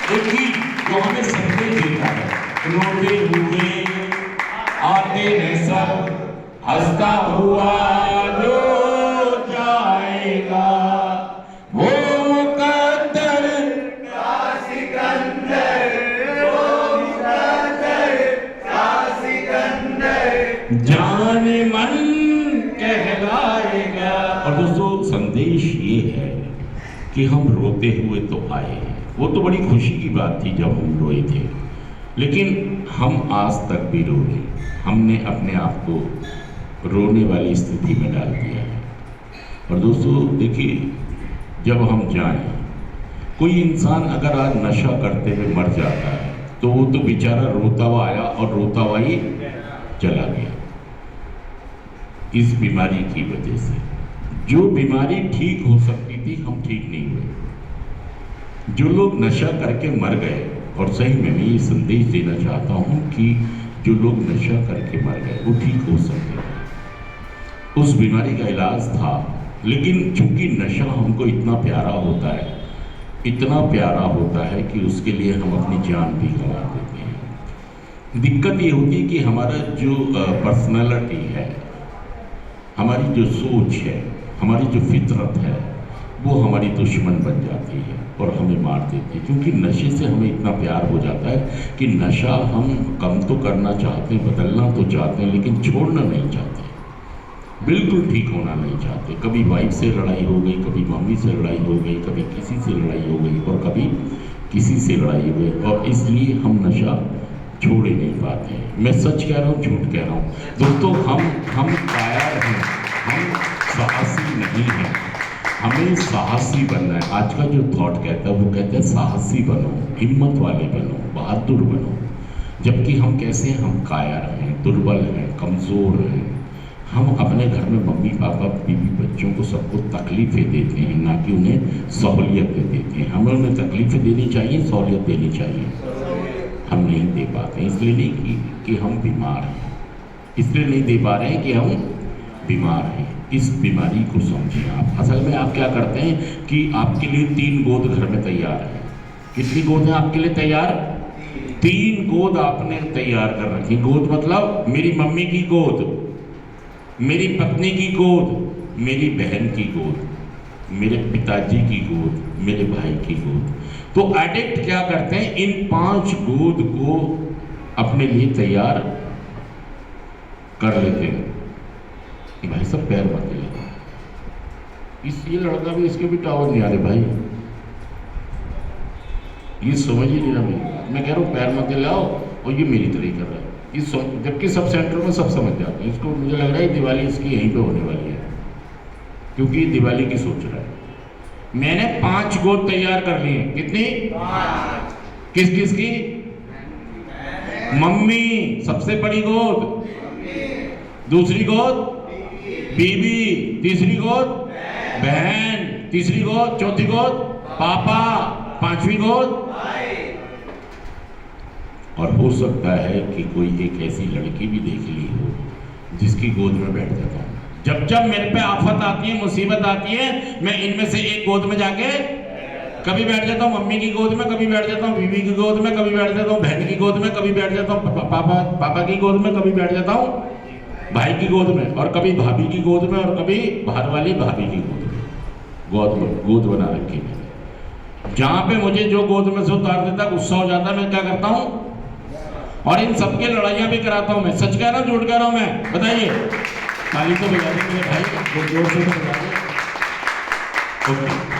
एक ही जो हमें संदेश देता है, रोते हुए आते हैं सब, हंसता हुआ जो जाएगा वो मुकद्दर का सिकंदर, वो मुकद्दर का सिकंदर जाने मन कहलाएगा। और दोस्तों संदेश ये है कि हम रोते हुए तो आए, वो तो बड़ी खुशी की बात थी जब हम रोए थे, लेकिन हम आज तक भी रो रहे, हमने अपने आप को रोने वाली स्थिति में डाल दिया है। और दोस्तों देखिए, जब हम जाएं, कोई इंसान अगर आज नशा करते हुए मर जाता है तो वो तो बेचारा रोता हुआ आया और रोता हुआ ही चला गया इस बीमारी की वजह से। जो बीमारी ठीक हो सकती थी हम ठीक नहीं हुए। जो लोग नशा करके मर गए, और सही में मैं ये संदेश देना चाहता हूँ कि जो लोग नशा करके मर गए वो ठीक हो सकते थे, उस बीमारी का इलाज था। लेकिन चूंकि नशा हमको इतना प्यारा होता है, इतना प्यारा होता है कि उसके लिए हम अपनी जान भी गंवा देते हैं। दिक्कत ये होती है कि हमारा जो पर्सनालिटी है, हमारी जो सोच है, हमारी जो फितरत है, वो हमारी दुश्मन बन जाती है और हमें मार देती है। क्योंकि नशे से हमें इतना प्यार हो जाता है कि नशा हम कम तो करना चाहते हैं, बदलना तो चाहते हैं, लेकिन छोड़ना नहीं चाहते, बिल्कुल ठीक होना नहीं चाहते। कभी वाइफ से लड़ाई हो गई, कभी मम्मी से लड़ाई हो गई, कभी किसी से लड़ाई हो गई और कभी किसी से लड़ाई हो गई, और इसलिए हम नशा छोड़ ही नहीं पाते हैं। मैं सच कह रहा हूँ, झूठ कह रहा हूँ दोस्तों, हम कायर हैं, हम साहसी नहीं हैं। हमें साहसी बनना है। आज का जो थॉट कहता है वो कहता है साहसी बनो, हिम्मत वाले बनो, बहादुर बनो। जबकि हम कैसे हैं? हम कायर हैं, दुर्बल हैं, कमज़ोर हैं। हम अपने घर में मम्मी पापा बीवी बच्चों को सबको तकलीफ़ें देते हैं, ना कि उन्हें सहूलियतें देते हैं। हमें उन्हें तकलीफ़ें देनी चाहिए, सहूलियत देनी चाहिए। हम नहीं दे पाते, इसलिए नहीं कि हम बीमार हैं, इसलिए नहीं दे पा रहे हैं कि हम बीमार हैं। इस बीमारी को समझिए आप। असल में आप क्या करते हैं कि आपके लिए 3 गोद घर में तैयार है। कितनी गोद है आपके लिए तैयार? 3 गोद आपने तैयार कर रखी। गोद मतलब मेरी मम्मी की गोद, मेरी पत्नी की गोद, मेरी बहन की गोद, मेरे पिताजी की गोद, मेरे भाई की गोद। तो एडिक्ट क्या करते हैं? इन 5 गोद को अपने लिए तैयार कर लेते हैं। भाई सब पैर मत ले, ये लड़का भी, इसके भी टावर नहीं आ रहे भाई, ये समझ ही नहीं रहा भाई। मैं कह रहा हूँ पैर मत लाओ और ये मेरी तरह कर रहा है। जबकि सब सेंटर में सब समझ जाते हैं इसको। मुझे लग रहा है दिवाली इसकी यहीं पे होने वाली है, क्योंकि दिवाली की सोच रहा है। मैंने 5 गोद तैयार कर ली है। कितनी? 5। किस किस की? मम्मी सबसे बड़ी गोद, दूसरी गोद बीबी, तीसरी गोद बहन, तीसरी गोद, चौथी गोद पापा, 5वीं गोद। और हो सकता है कि कोई एक ऐसी लड़की भी देख ली हो जिसकी गोद में बैठ जाता हूँ। जब जब मेरे पे आफत आती है, मुसीबत आती है, मैं इनमें से एक गोद में जाके कभी बैठ जाता हूँ मम्मी की गोद में, कभी बैठ जाता हूँ बीवी की गोद में, कभी बैठ जाता हूँ बहन की गोद में, कभी बैठ जाता हूँ पापा की गोद में, कभी बैठ जाता हूँ भाई की गोद में, और कभी भाभी की गोद में, और कभी बाहर वाली भाभी की गोद में। गोद बना रखी है। जहां पे मुझे जो गोद में से उतार देता गुस्सा हो जाता, मैं क्या करता हूं? और इन सबके लड़ाइयां भी कराता हूं। मैं सच कह रहा हूं, झूठ कह रहा हूं? मैं बताइए, ताली तो बजा देंगे भाई, जोर से बजा दें। ओके।